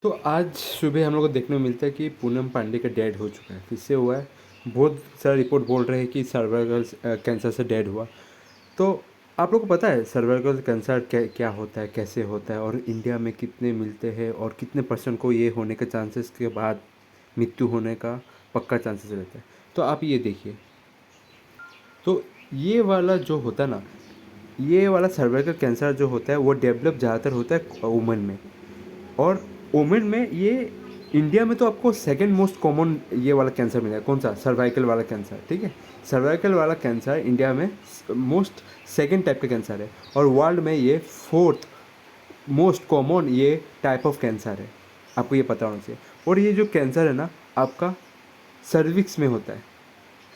तो आज सुबह हम लोग को देखने को मिलता है कि पूनम पांडे का डेड हो चुका है। किससे हुआ है? बहुत सारा रिपोर्ट बोल रहे हैं कि सर्वाइकल कैंसर से डेड हुआ। तो आप लोग को पता है सर्वाइकल कैंसर क्या क्या होता है, कैसे होता है, और इंडिया में कितने मिलते हैं और कितने परसेंट को ये होने के चांसेस के बाद मृत्यु होने का पक्का चांसेस रहता है। तो आप ये देखिए। तो ये वाला जो होता है ना, ये वाला सर्वाइकल कैंसर जो होता है वो डेवलप ज़्यादातर होता है वुमन में। और वुमेन में ये इंडिया में तो आपको सेकंड मोस्ट कॉमन ये वाला कैंसर मिलेगा। कौन सा? सर्वाइकल वाला कैंसर। ठीक है, सर्वाइकल वाला कैंसर इंडिया में मोस्ट सेकंड टाइप का कैंसर है, और वर्ल्ड में ये फोर्थ मोस्ट कॉमन ये टाइप ऑफ कैंसर है। आपको ये पता होना चाहिए। और ये जो कैंसर है ना, आपका सर्विक्स में होता है।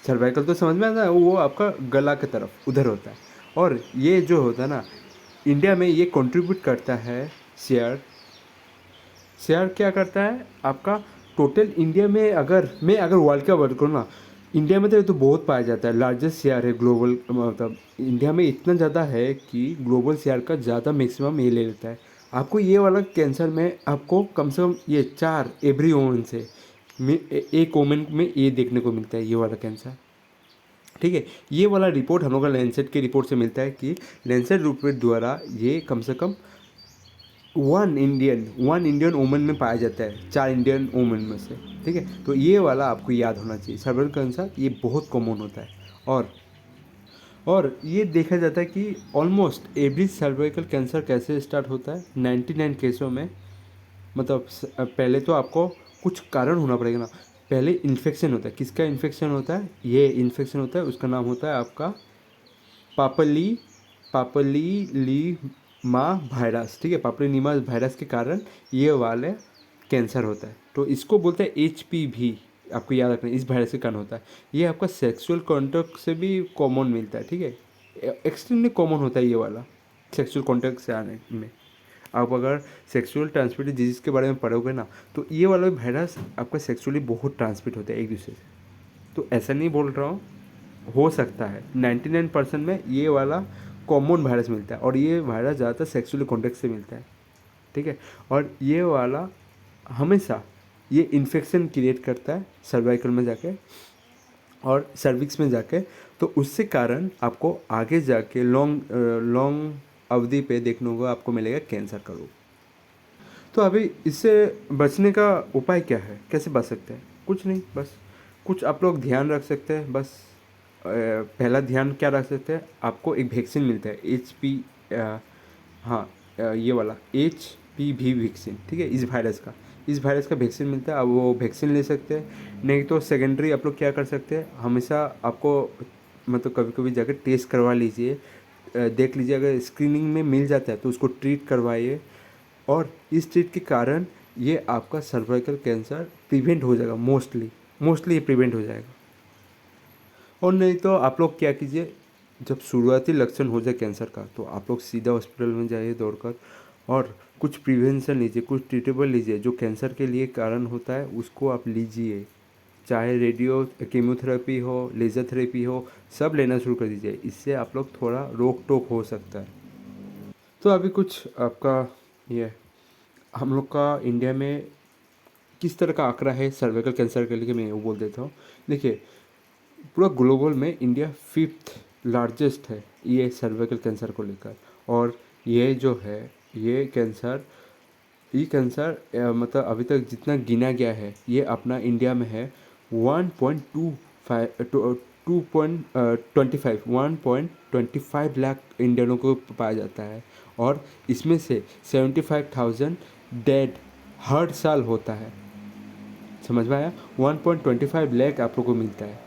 सर्वाइकल तो समझ में आता है, वो आपका गला की तरफ उधर होता है। और ये जो होता है ना, इंडिया में ये कंट्रीब्यूट करता है शेयर। शेयर क्या करता है आपका? टोटल इंडिया में अगर वर्ल्ड का वर्ड करूँ ना, इंडिया में तो ये तो बहुत पाया जाता है। लार्जेस्ट शेयर है ग्लोबल, मतलब इंडिया में इतना ज़्यादा है कि ग्लोबल शेयर का ज़्यादा मैक्सिमम ये ले लेता है। आपको ये वाला कैंसर में आपको कम से कम ये 4 एवरी वोमन से एक वोमन में ये देखने को मिलता है, ये वाला कैंसर। ठीक है, ये वाला रिपोर्ट हम लोग का लैंसेट के रिपोर्ट से मिलता है कि लैंसेट रिपोर्ट द्वारा ये कम से कम वन इंडियन वुमन में पाया जाता है, 4 इंडियन वुमन में से। ठीक है, तो ये वाला आपको याद होना चाहिए। सर्वाइकल कैंसर ये बहुत कॉमन होता है। और ये देखा जाता है कि ऑलमोस्ट एवरी सर्वाइकल कैंसर कैसे स्टार्ट होता है 99 केसों में। मतलब पहले तो आपको कुछ कारण होना पड़ेगा ना। पहले इन्फेक्शन होता है। किसका इन्फेक्शन होता है? ये इन्फेक्शन होता है, उसका नाम होता है आपका पापली पापलीलीमा वायरस। ठीक है, पापलीलीमा वायरस के कारण ये वाले कैंसर होता है। तो इसको बोलते हैं HPV। आपको याद रखना है, इस वायरस के कारण होता है। ये आपका सेक्सुअल कॉन्टैक्ट से भी कॉमन मिलता है। ठीक है, एक्सट्रीमली कॉमन होता है ये वाला सेक्सुअल कॉन्टैक्ट से आने में। आप अगर सेक्सुअल ट्रांसमिटेड डिजीज़ के बारे में पढ़ोगे ना, तो ये वाला वायरस आपका सेक्सुअली बहुत ट्रांसमिट होता है एक दूसरे से। तो ऐसा नहीं बोल रहा हूँ, हो सकता है 99% में ये वाला कॉमन वायरस मिलता है, और ये वायरस ज़्यादातर सेक्सुअल कॉन्टैक्ट से मिलता है। ठीक है, और ये वाला हमेशा ये इन्फेक्शन क्रिएट करता है सर्वाइकल में जाके और सर्विक्स में जाके। तो उससे कारण आपको आगे जाके लॉन्ग लॉन्ग अवधि पे देखने को आपको मिलेगा कैंसर का रोग। तो अभी इससे बचने का उपाय क्या है? कैसे बच सकते हैं? कुछ नहीं, बस कुछ आप लोग ध्यान रख सकते हैं। बस पहला ध्यान क्या रख सकते हैं? आपको एक वैक्सीन मिलता है हाँ, ये वाला HPV वैक्सीन। ठीक है, इस वायरस का वैक्सीन मिलता है। अब वो वैक्सीन ले सकते हैं। नहीं तो सेकेंडरी आप लोग क्या कर सकते हैं, हमेशा आपको मतलब कभी कभी जाकर टेस्ट करवा लीजिए। देख लीजिए, अगर स्क्रीनिंग में मिल जाता है तो उसको ट्रीट करवाइए। और इस चीज़ के कारण ये आपका सर्वाइकल कैंसर प्रिवेंट हो जाएगा। मोस्टली ये प्रिवेंट हो जाएगा। और नहीं तो आप लोग क्या कीजिए, जब शुरुआती लक्षण हो जाए कैंसर का, तो आप लोग सीधा हॉस्पिटल में जाइए दौड़कर, और कुछ प्रिवेंशन लीजिए, कुछ ट्रीटेबल लीजिए। जो कैंसर के लिए कारण होता है उसको आप लीजिए, चाहे रेडियो कीमोथेरेपी हो, लेज़र थेरेपी हो, सब लेना शुरू कर दीजिए। इससे आप लोग थोड़ा रोक टोक हो सकता है। तो अभी कुछ आपका ये हम लोग का इंडिया में किस तरह का आंकड़ा है सर्वाइकल कैंसर के लिए, मैं वो बोल देता हूँ। देखिए, पूरा ग्लोबल में इंडिया 5th लार्जेस्ट है ये सर्वाइकल कैंसर को लेकर। और ये जो है ये कैंसर मतलब अभी तक जितना गिना गया है, ये अपना इंडिया में है 1.25 लाख इंडियनों को पाया जाता है। और इसमें से 75,000 डेड हर साल होता है। समझ में आया? 1.25 लाख आप लोग को मिलता है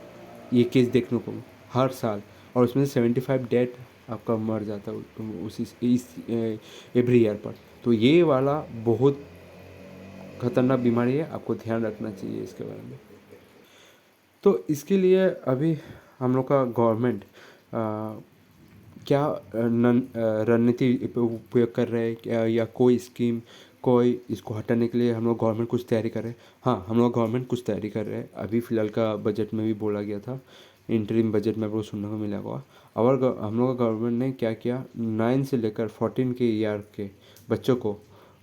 ये केस देखने को हर साल, और उसमें से 75 डेथ आपका मर जाता है उसी इस एवरी ईयर पर। तो ये वाला बहुत खतरनाक बीमारी है, आपको ध्यान रखना चाहिए इसके बारे में। तो इसके लिए अभी हम लोग का गवर्नमेंट क्या रणनीति उपयोग कर रहे हैं क्या, या कोई स्कीम, कोई इसको हटाने के लिए हम लोग गवर्नमेंट कुछ तैयारी कर रहे हैं? हाँ, हम लोग गवर्नमेंट कुछ तैयारी कर रहे हैं। अभी फ़िलहाल का बजट में भी बोला गया था, इंटरिम बजट में आपको सुनने को मिला होगा। और हम लोग का गवर्नमेंट ने क्या किया, 9 से लेकर 14 के ईयर के बच्चों को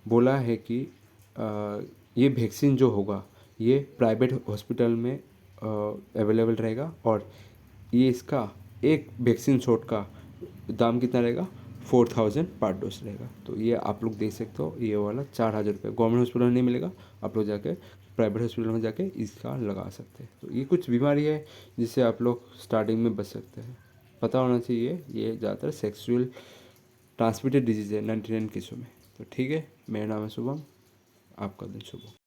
बोला है कि ये वैक्सीन जो होगा ये प्राइवेट हॉस्पिटल में अवेलेबल रहेगा, और ये इसका एक वैक्सीन शॉट का दाम कितना रहेगा, 4000 पर डोज रहेगा। तो ये आप लोग देख सकते हो, ये वाला 4000 रुपये गवर्नमेंट हॉस्पिटल में नहीं मिलेगा, आप लोग जाके प्राइवेट हॉस्पिटल में जाके इसका लगा सकते हैं। तो ये कुछ बीमारी है जिससे आप लोग स्टार्टिंग में बच सकते हैं, पता होना चाहिए। ये ज़्यादातर सेक्सुअल ट्रांसमिटेड डिजीज़ है 99 केसों में। तो ठीक है, मेरा नाम है शुभम, आपका दिन शुभ हो।